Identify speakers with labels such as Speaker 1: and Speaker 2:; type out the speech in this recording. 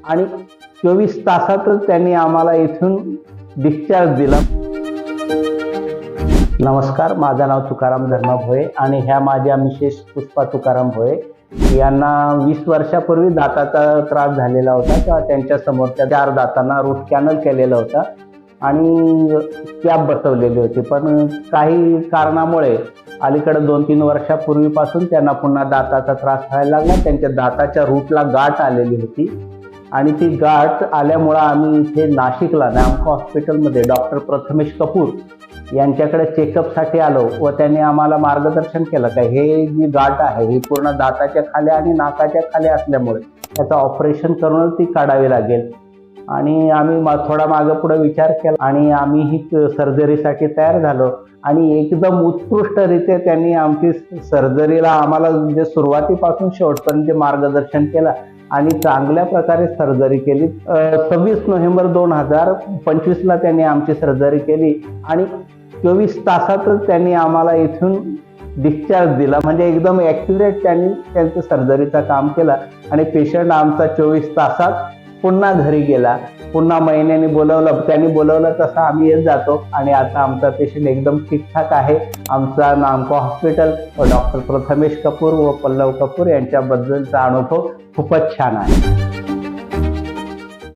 Speaker 1: आणि 24 तासातच त्यांनी आम्हाला इथून डिस्चार्ज दिला. नमस्कार, माझं नाव तुकाराम धर्मा भोये आणि ह्या माझ्या मिसेस पुष्पा तुकाराम भोये. यांना 20 वर्षापूर्वी दाताचा त्रास झालेला होता. तेव्हा त्यांच्या समोरच्या 4 दातांना रूट कॅनल केलेलं होतं आणि कॅप बसवलेली होती. पण काही कारणामुळे अलीकडे 2-3 वर्षापूर्वीपासून त्यांना पुन्हा दाताचा त्रास व्हायला लागला. त्यांच्या दाताच्या रूटला गाठ आलेली होती आणि ती गाठ आल्यामुळं आम्ही इथे नाशिकला नामको हॉस्पिटलमध्ये डॉक्टर प्रथमेश कपूर यांच्याकडे चेकअपसाठी आलो व त्यांनी आम्हाला मार्गदर्शन केलं का हे जी गाठ आहे ही पूर्ण दाताच्या खाली आणि नाकाच्या खाली असल्यामुळे त्याचं ऑपरेशन करूनच ती काढावी लागेल. आणि आम्ही थोडा मागे पुढे विचार केला आणि आम्ही ही सर्जरीसाठी तयार झालो आणि एकदम उत्कृष्टरित्या त्यांनी आमची सर्जरीला आम्हाला म्हणजे सुरुवातीपासून शेवटपर्यंत जे मार्गदर्शन केलं आणि चांगल्या प्रकारे सर्जरी केली. 26 नोव्हेंबर 2025ला त्यांनी आमची सर्जरी केली आणि 24 तासातच त्यांनी आम्हाला इथून डिस्चार्ज दिला. म्हणजे एकदम ॲक्युरेट त्यांनी त्यांचं सर्जरीचं काम केलं आणि पेशंट आमचा 24 तासात पुन्हा घरी गेला. पुन्हा महिन्याने त्यांनी बोलवलं तसं आम्ही येत जातो आणि आता आमचा पेशंट एकदम ठीकठाक आहे. आमचा नामको हॉस्पिटल व डॉक्टर प्रथमेश कपूर व पल्लव कपूर यांच्याबद्दलचा अनुभव खूपच छान आहे.